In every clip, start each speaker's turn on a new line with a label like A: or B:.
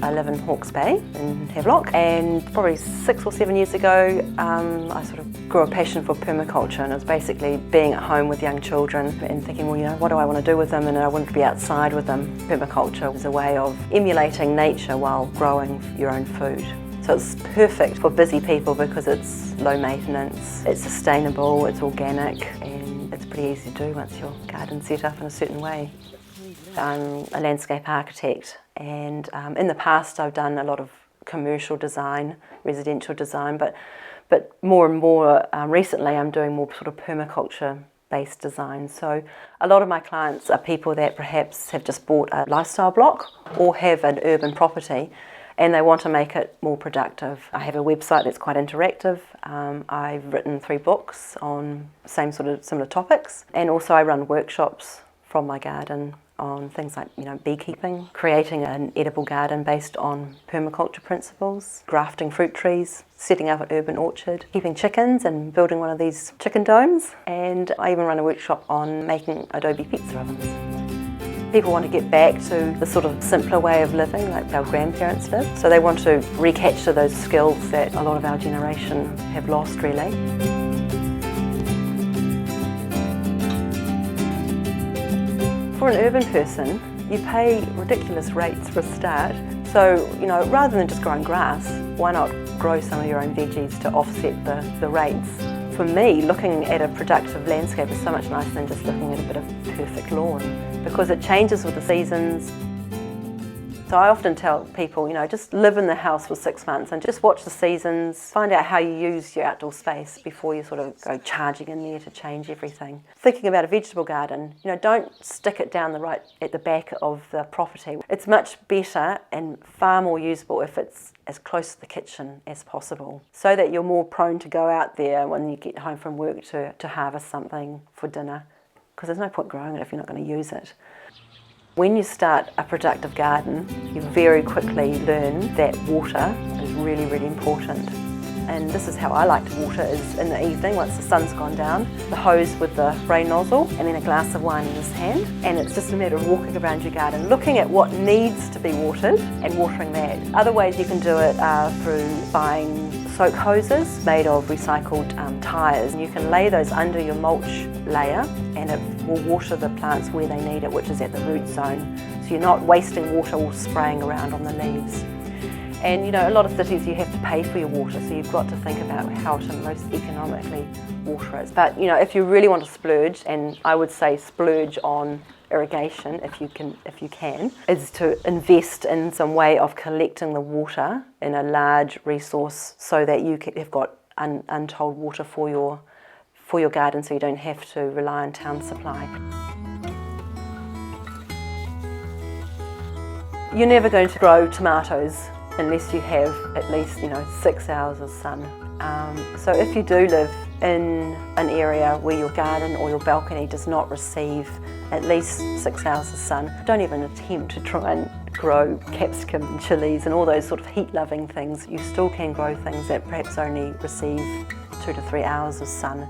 A: I live in Hawke's Bay in Havelock, and probably 6 or 7 years ago I sort of grew a passion for permaculture, and it was basically being at home with young children and thinking, well, what do I want to do with them, and I wanted to be outside with them. Permaculture was a way of emulating nature while growing your own food. So it's perfect for busy people because it's low maintenance, it's sustainable, it's organic, and it's pretty easy to do once your garden's set up in a certain way. I'm a landscape architect, and in the past I've done a lot of commercial design, residential design, but more and more recently I'm doing more sort of permaculture based design. So a lot of my clients are people that perhaps have just bought a lifestyle block or have an urban property and they want to make it more productive. I have a website that's quite interactive. I've written 3 books on similar topics, and also I run workshops from my garden on things like beekeeping, creating an edible garden based on permaculture principles, grafting fruit trees, setting up an urban orchard, keeping chickens and building one of these chicken domes, and I even run a workshop on making adobe pizza ovens. People want to get back to the sort of simpler way of living like our grandparents lived, so they want to recapture those skills that a lot of our generation have lost really. For an urban person, you pay ridiculous rates for a start. So, rather than just growing grass, why not grow some of your own veggies to offset the rates? For me, looking at a productive landscape is so much nicer than just looking at a bit of perfect lawn, because it changes with the seasons. So I often tell people, just live in the house for 6 months and just watch the seasons, find out how you use your outdoor space before you sort of go charging in there to change everything. Thinking about a vegetable garden, don't stick it down at the back of the property. It's much better and far more usable if it's as close to the kitchen as possible, so that you're more prone to go out there when you get home from work to harvest something for dinner, because there's no point growing it if you're not going to use it. When you start a productive garden, you very quickly learn that water is really, really important. And this is how I like to water, is in the evening once the sun's gone down, the hose with the spray nozzle and then a glass of wine in his hand. And it's just a matter of walking around your garden, looking at what needs to be watered and watering that. Other ways you can do it are through buying soak hoses made of recycled tyres. You can lay those under your mulch layer and it will water the plants where they need it, which is at the root zone. So you're not wasting water or spraying around on the leaves. And a lot of cities you have to pay for your water, so you've got to think about how to most economically water it. But if you really want to splurge, and I would say splurge on irrigation if you can, is to invest in some way of collecting the water in a large resource so that you have got untold water for your garden, so you don't have to rely on town supply. You're never going to grow tomatoes unless you have at least 6 hours of sun. So if you do live in an area where your garden or your balcony does not receive at least 6 hours of sun, don't even attempt to try and grow capsicum and chilies and all those sort of heat-loving things. You still can grow things that perhaps only receive 2 to 3 hours of sun.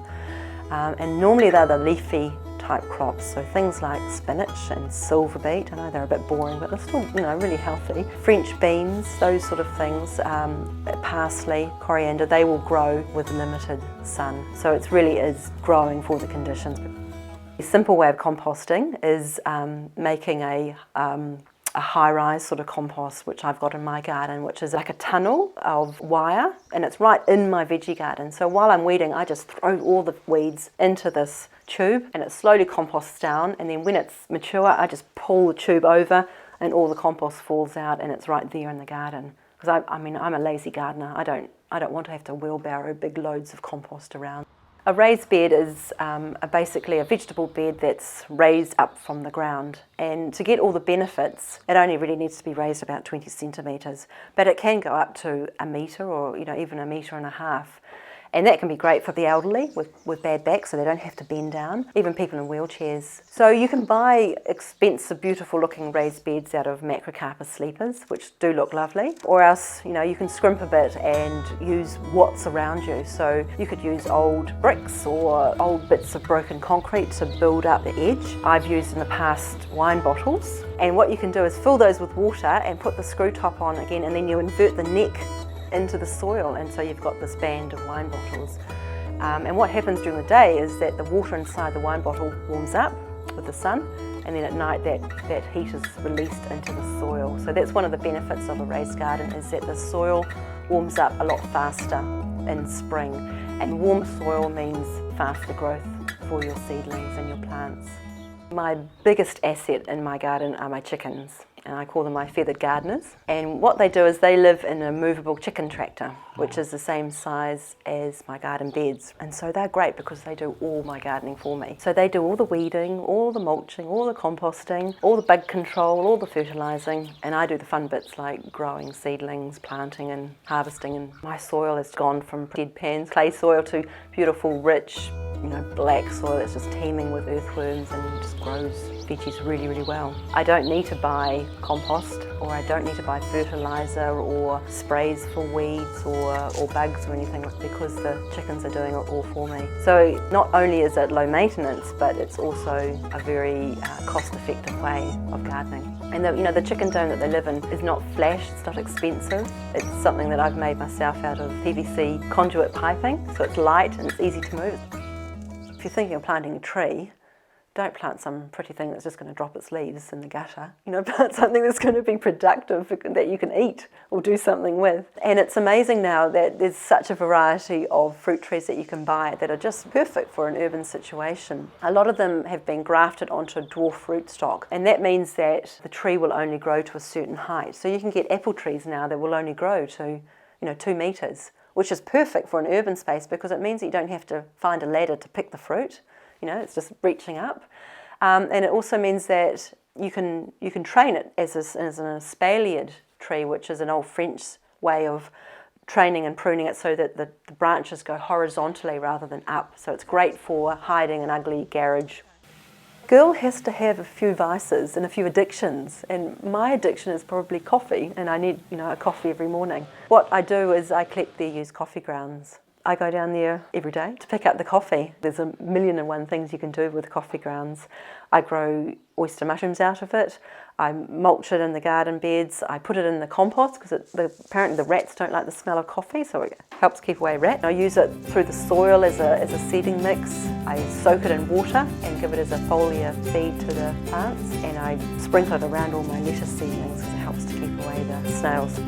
A: And normally they're the leafy type crops, so things like spinach and silver beet. I know they're a bit boring, but they're still really healthy. French beans, those sort of things, parsley, coriander, they will grow with limited sun. So it really is growing for the conditions. A simple way of composting is making a high-rise sort of compost, which I've got in my garden, which is like a tunnel of wire, and it's right in my veggie garden. So while I'm weeding, I just throw all the weeds into this tube and it slowly composts down, and then when it's mature I just pull the tube over and all the compost falls out and it's right there in the garden. Because I'm a lazy gardener. I don't want to have to wheelbarrow big loads of compost around. A raised bed is basically a vegetable bed that's raised up from the ground, and to get all the benefits it only really needs to be raised about 20 centimetres, but it can go up to a metre or even 1.5 metres. And that can be great for the elderly with bad backs, so they don't have to bend down, even people in wheelchairs. So you can buy expensive, beautiful looking raised beds out of macrocarpus sleepers, which do look lovely. Or else, you can scrimp a bit and use what's around you. So you could use old bricks or old bits of broken concrete to build up the edge. I've used in the past wine bottles. And what you can do is fill those with water and put the screw top on again, and then you invert the neck into the soil, and so you've got this band of wine bottles. And what happens during the day is that the water inside the wine bottle warms up with the sun, and then at night that heat is released into the soil. So that's one of the benefits of a raised garden, is that the soil warms up a lot faster in spring, and warm soil means faster growth for your seedlings and your plants. My biggest asset in my garden are my chickens, and I call them my feathered gardeners. And what they do is they live in a movable chicken tractor, which is the same size as my garden beds. And so they're great because they do all my gardening for me. So they do all the weeding, all the mulching, all the composting, all the bug control, all the fertilising, and I do the fun bits like growing seedlings, planting and harvesting. And my soil has gone from deadpan clay soil to beautiful, rich, black soil that's just teeming with earthworms and just grows veggies really, really well. I don't need to buy compost, or I don't need to buy fertiliser or sprays for weeds or bugs or anything, because the chickens are doing it all for me. So not only is it low maintenance, but it's also a very cost-effective way of gardening. And the chicken dome that they live in is not flash, it's not expensive. It's something that I've made myself out of PVC conduit piping, so it's light and it's easy to move. If you're thinking of planting a tree, don't plant some pretty thing that's just going to drop its leaves in the gutter. Plant something that's going to be productive, that you can eat or do something with. And it's amazing now that there's such a variety of fruit trees that you can buy that are just perfect for an urban situation. A lot of them have been grafted onto dwarf rootstock, and that means that the tree will only grow to a certain height. So you can get apple trees now that will only grow to 2 metres, which is perfect for an urban space because it means that you don't have to find a ladder to pick the fruit. It's just reaching up. And it also means that you can train it as an espaliered tree, which is an old French way of training and pruning it so that the branches go horizontally rather than up. So it's great for hiding an ugly garage. Girl has to have a few vices and a few addictions, and my addiction is probably coffee, and I need a coffee every morning. What I do is I collect their used coffee grounds. I go down there every day to pick up the coffee. There's 1,000,001 things you can do with coffee grounds. I grow oyster mushrooms out of it. I mulch it in the garden beds. I put it in the compost because apparently the rats don't like the smell of coffee, so it helps keep away rats. I use it through the soil as a seeding mix. I soak it in water and give it as a foliar feed to the plants, and I sprinkle it around all my lettuce seedlings because it helps to keep away the snails.